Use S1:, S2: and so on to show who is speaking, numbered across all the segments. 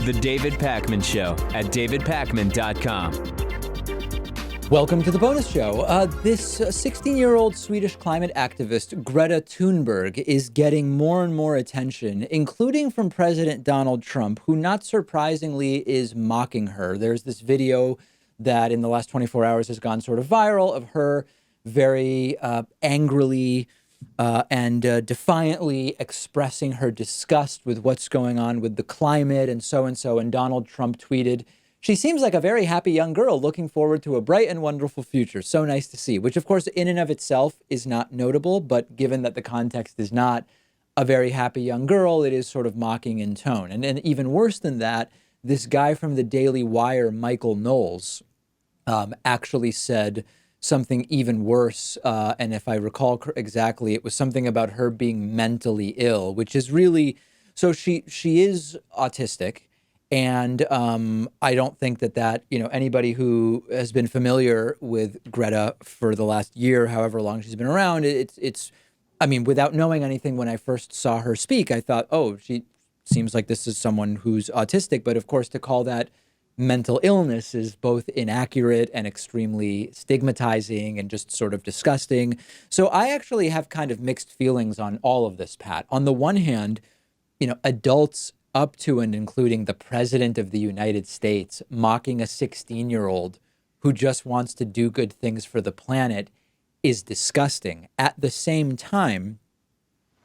S1: The David Pakman Show at davidpakman.com.
S2: Welcome to the bonus show. This 16-year-old Swedish climate activist, Greta Thunberg, is getting more and more attention, including from President Donald Trump, who, not surprisingly, is mocking her. There's this video that in the last 24 hours has gone sort of viral of her very angrily and defiantly expressing her disgust with what's going on with the climate and so. And Donald Trump tweeted, "She seems like a very happy young girl looking forward to a bright and wonderful future. So nice to see," which, of course, in and of itself is not notable. But given that the context is not a very happy young girl, it is sort of mocking in tone. And even worse than that, this guy from the Daily Wire, Michael Knowles, actually said something even worse. And if I recall exactly, it was something about her being mentally ill, which is really, so she is autistic. And I don't think that, anybody who has been familiar with Greta for the last year, however long she's been around, I mean, without knowing anything, when I first saw her speak, I thought, oh, she seems like this is someone who's autistic. But of course, to call that mental illness is both inaccurate and extremely stigmatizing and just sort of disgusting. So I actually have kind of mixed feelings on all of this, Pat. On the one hand, adults up to and including the president of the United States mocking a 16-year-old who just wants to do good things for the planet is disgusting. At the same time,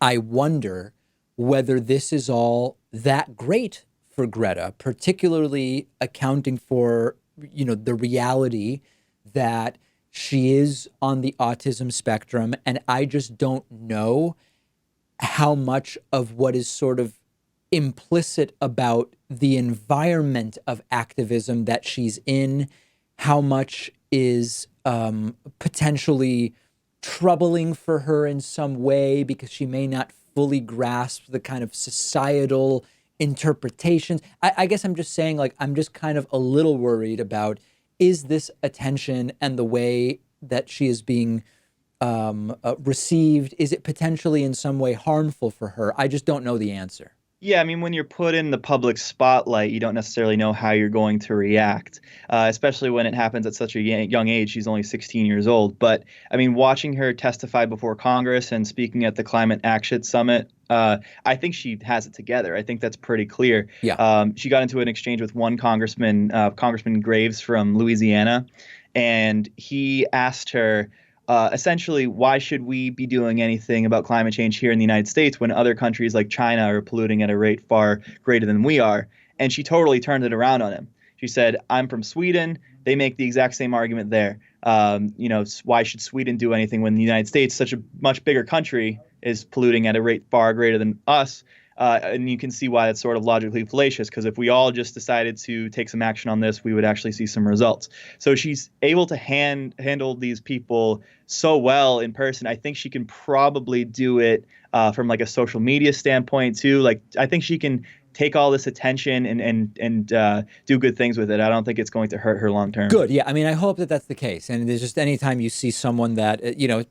S2: I wonder whether this is all that great for Greta, particularly accounting for, the reality that she is on the autism spectrum. And I just don't know how much of what is sort of implicit about the environment of activism that she's in, how much is potentially troubling for her in some way because she may not fully grasp the kind of societal interpretations. I guess I'm just saying, I'm just kind of a little worried about, is this attention and the way that she is being received, is it potentially in some way harmful for her? I just don't know the answer.
S3: Yeah, I mean, when you're put in the public spotlight, you don't necessarily know how you're going to react, especially when it happens at such a young age. She's only 16 years old. But I mean, watching her testify before Congress and speaking at the Climate Action Summit, I think she has it together. I think that's pretty clear.
S2: Yeah.
S3: She got into an exchange with one congressman, Congressman Graves from Louisiana, and he asked her, essentially, why should we be doing anything about climate change here in the United States when other countries like China are polluting at a rate far greater than we are? And she totally turned it around on him. She said, "I'm from Sweden. They make the exact same argument there. Why should Sweden do anything when the United States, such a much bigger country, is polluting at a rate far greater than us?" And you can see why it's sort of logically fallacious, because if we all just decided to take some action on this, we would actually see some results. So she's able to handle these people so well in person. I think she can probably do it from like a social media standpoint too. Like, I think she can take all this attention and do good things with it. I don't think it's going to hurt her long term.
S2: Good. Yeah. I mean, I hope that that's the case. And there's just anytime you see someone that,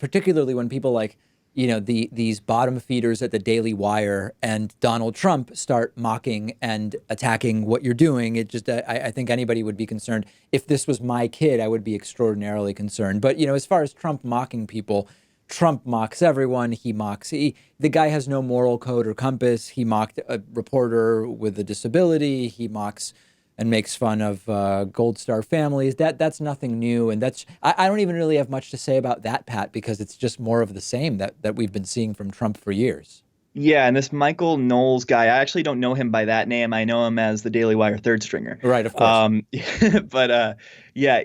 S2: particularly when people like, these bottom feeders at the Daily Wire and Donald Trump start mocking and attacking what you're doing, it just, I think anybody would be concerned. If this was my kid, I would be extraordinarily concerned. But, as far as Trump mocking people, Trump mocks everyone. The guy has no moral code or compass. He mocked a reporter with a disability. He mocks and makes fun of Gold Star families. That's nothing new. And I don't even really have much to say about that, Pat, because it's just more of the same that we've been seeing from Trump for years.
S3: Yeah, and this Michael Knowles guy, I actually don't know him by that name. I know him as the Daily Wire third stringer.
S2: Right, of course.
S3: But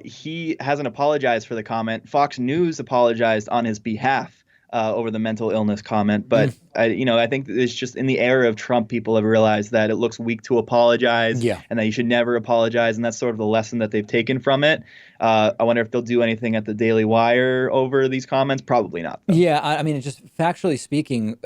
S3: he hasn't apologized for the comment. Fox News apologized on his behalf over the mental illness comment. But I think it's just in the era of Trump, people have realized that it looks weak to apologize, and that you should never apologize. And that's sort of the lesson that they've taken from it. I wonder if they'll do anything at the Daily Wire over these comments. Probably not, though.
S2: Yeah, I mean, just factually speaking,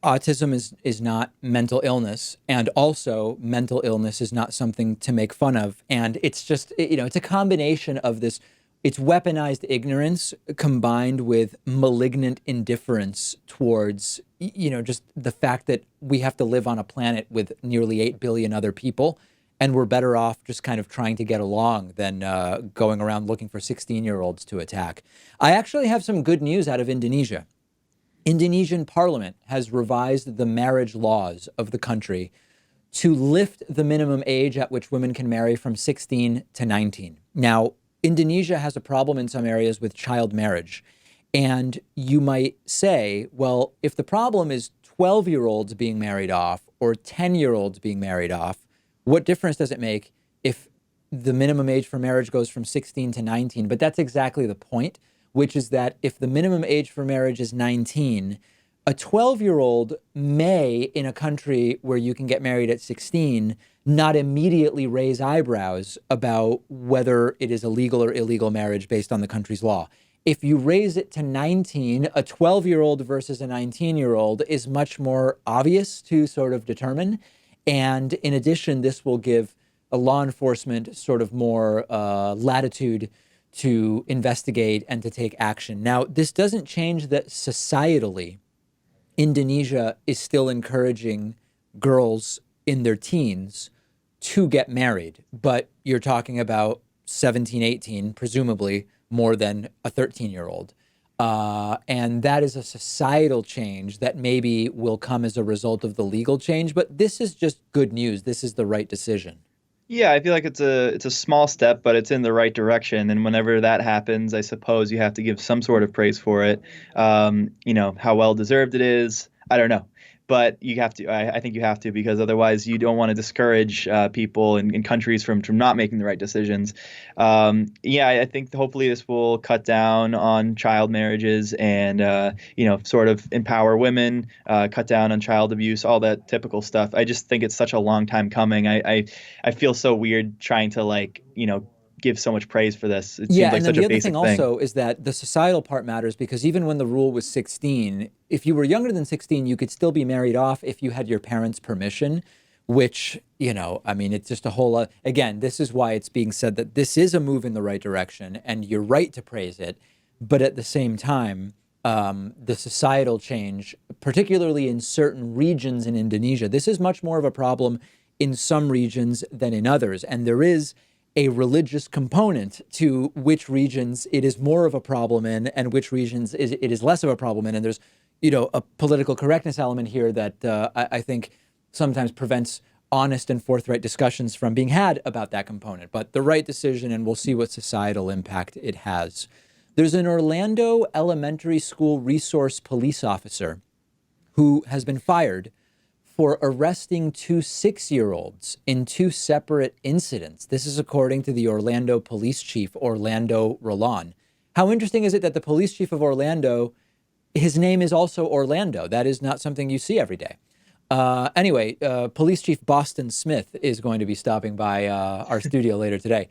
S2: autism is not mental illness, and also mental illness is not something to make fun of. And it's just, it's a combination of this. It's weaponized ignorance combined with malignant indifference towards, just the fact that we have to live on a planet with nearly 8 billion other people. and we're better off just kind of trying to get along than going around looking for 16-year-olds to attack. I actually have some good news out of Indonesia. Indonesian parliament has revised the marriage laws of the country to lift the minimum age at which women can marry from 16 to 19. Now, Indonesia has a problem in some areas with child marriage. And you might say, well, if the problem is 12-year-olds being married off or 10-year-olds being married off, what difference does it make if the minimum age for marriage goes from 16 to 19? But that's exactly the point, which is that if the minimum age for marriage is 19, a 12-year-old may, in a country where you can get married at 16, not immediately raise eyebrows about whether it is a legal or illegal marriage based on the country's law. If you raise it to 19, a 12-year-old versus a 19-year-old is much more obvious to sort of determine. And in addition, this will give a law enforcement sort of more latitude to investigate and to take action. Now, this doesn't change that societally, Indonesia is still encouraging girls in their teens to get married. But you're talking about 17, 18, presumably, more than a 13-year-old. And that is a societal change that maybe will come as a result of the legal change. But this is just good news. This is the right decision.
S3: Yeah, I feel like it's a small step, but it's in the right direction. And whenever that happens, I suppose you have to give some sort of praise for it. How well deserved it is, I don't know. But you have to. I think you have to, because otherwise you don't want to discourage people in countries from not making the right decisions. I think hopefully this will cut down on child marriages and sort of empower women, cut down on child abuse, all that typical stuff. I just think it's such a long time coming. I feel so weird trying to give so much praise for this. It seems like such a basic thing.
S2: The other thing also is that the societal part matters, because even when the rule was 16, if you were younger than 16, you could still be married off if you had your parents' permission, which, it's just a whole, again, this is why it's being said that this is a move in the right direction and you're right to praise it. But at the same time, the societal change, particularly in certain regions in Indonesia, this is much more of a problem in some regions than in others. And there is a religious component to which regions it is more of a problem in and which regions it is less of a problem in. And there's, a political correctness element here that I think sometimes prevents honest and forthright discussions from being had about that component. But the right decision, and we'll see what societal impact it has. There's an Orlando elementary school resource police officer who has been fired for arresting two 6-year-olds in two separate incidents. This is according to the Orlando police chief, Orlando Rolon. How interesting is it that the police chief of Orlando, his name is also Orlando? That is not something you see every day. Police Chief Boston Smith is going to be stopping by our studio later today.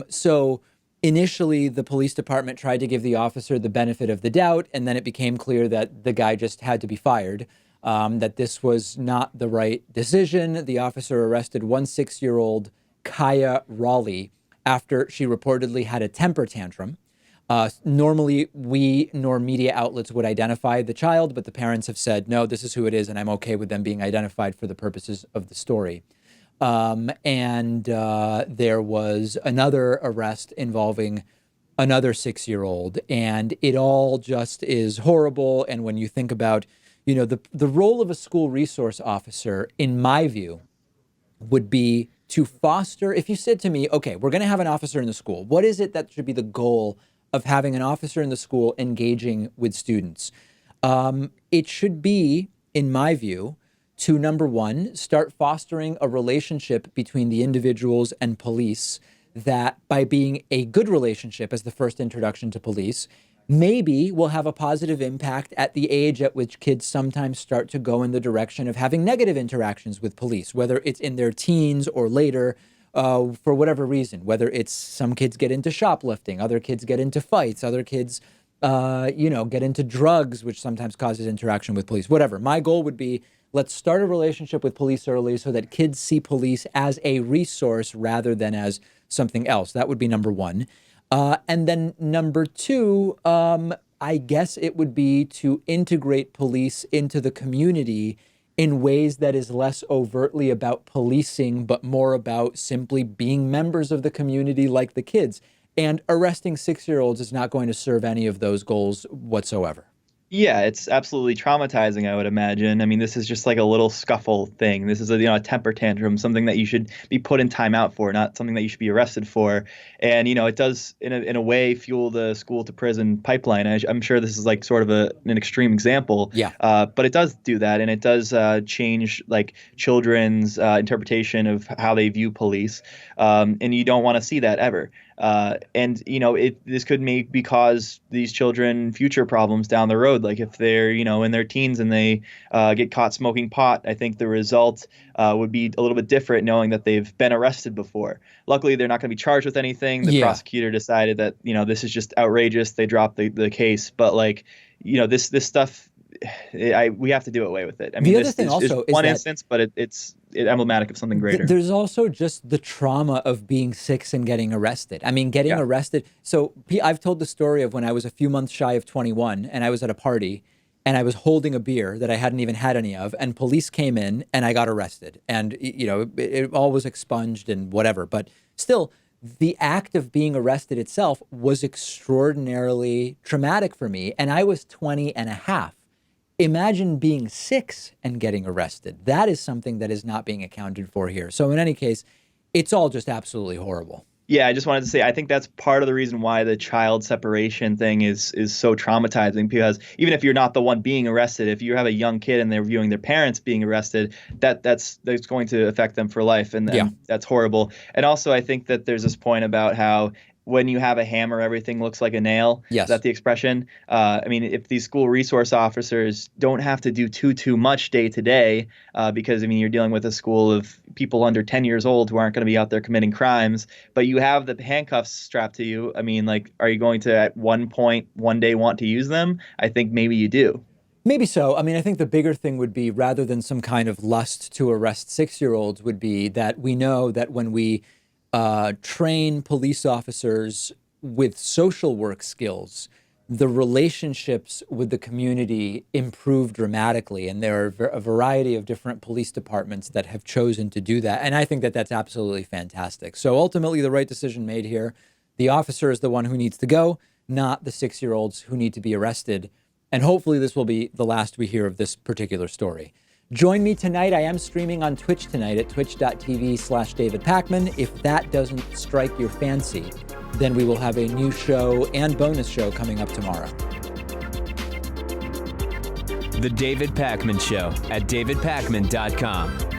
S2: So initially, the police department tried to give the officer the benefit of the doubt, and then it became clear that the guy just had to be fired. That this was not the right decision. The officer arrested one 6-year-old, Kaya Raleigh, after she reportedly had a temper tantrum. Normally, we nor media outlets would identify the child, but the parents have said, no, this is who it is, and I'm okay with them being identified for the purposes of the story. There was another arrest involving another 6-year-old, and it all just is horrible. And when you think about the role of a school resource officer, in my view, would be to foster, if you said to me, okay, we're going to have an officer in the school, what is it that should be the goal of having an officer in the school engaging with students? It should be, in my view, to, number one, start fostering a relationship between the individuals and police that, by being a good relationship as the first introduction to police, maybe will have a positive impact at the age at which kids sometimes start to go in the direction of having negative interactions with police, whether it's in their teens or later, for whatever reason, whether it's some kids get into shoplifting, other kids get into fights, other kids, get into drugs, which sometimes causes interaction with police, whatever. My goal would be, let's start a relationship with police early so that kids see police as a resource rather than as something else. That would be number one. And then number two, I guess it would be to integrate police into the community in ways that is less overtly about policing, but more about simply being members of the community like the kids. And arresting 6-year-olds is not going to serve any of those goals whatsoever.
S3: Yeah, it's absolutely traumatizing, I would imagine. I mean, this is just like a little scuffle thing. This is a temper tantrum, something that you should be put in timeout for, not something that you should be arrested for. And, it does in a way fuel the school to prison pipeline. I'm sure this is like sort of an extreme example.
S2: Yeah.
S3: But it does do that, and it does change like children's interpretation of how they view police. And you don't want to see that ever. This could maybe cause these children future problems down the road. Like if they're, in their teens and they get caught smoking pot, I think the result would be a little bit different knowing that they've been arrested before. Luckily, they're not going to be charged with anything. The prosecutor decided that, this is just outrageous. They dropped the case. But this stuff, we have to do away with it. I mean,
S2: the other thing also is
S3: one
S2: that
S3: instance, but it's emblematic of something greater.
S2: There's also just the trauma of being 6 and getting arrested. I mean, getting arrested. So I've told the story of when I was a few months shy of 21 and I was at a party and I was holding a beer that I hadn't even had any of, and police came in and I got arrested. And, it all was expunged and whatever. But still, the act of being arrested itself was extraordinarily traumatic for me. And I was 20 and a half. Imagine being 6 and getting arrested. That is something that is not being accounted for here. So in any case, it's all just absolutely horrible. Yeah,
S3: I just wanted to say, I think that's part of the reason why the child separation thing is so traumatizing, because even if you're not the one being arrested, if you have a young kid and they're viewing their parents being arrested, that's going to affect them for life. And that's horrible. And also, I think that there's this point about how when you have a hammer, everything looks like a nail.
S2: Yes.
S3: Is that the expression? I mean, if these school resource officers don't have to do too much day to day, because, I mean, you're dealing with a school of people under 10 years old who aren't going to be out there committing crimes, but you have the handcuffs strapped to you. I mean, like, are you going to at one point one day want to use them? I think maybe you do.
S2: Maybe so. I mean, I think the bigger thing would be, rather than some kind of lust to arrest 6-year-olds, would be that we know that when we train police officers with social work skills, the relationships with the community improve dramatically. And there are a variety of different police departments that have chosen to do that. And I think that that's absolutely fantastic. So ultimately, the right decision made here. The officer is the one who needs to go, not the 6-year-olds who need to be arrested. And hopefully this will be the last we hear of this particular story. Join me tonight. I am streaming on Twitch tonight at twitch.tv/David Pakman. If that doesn't strike your fancy, then we will have a new show and bonus show coming up tomorrow.
S1: The David Pakman Show at davidpakman.com.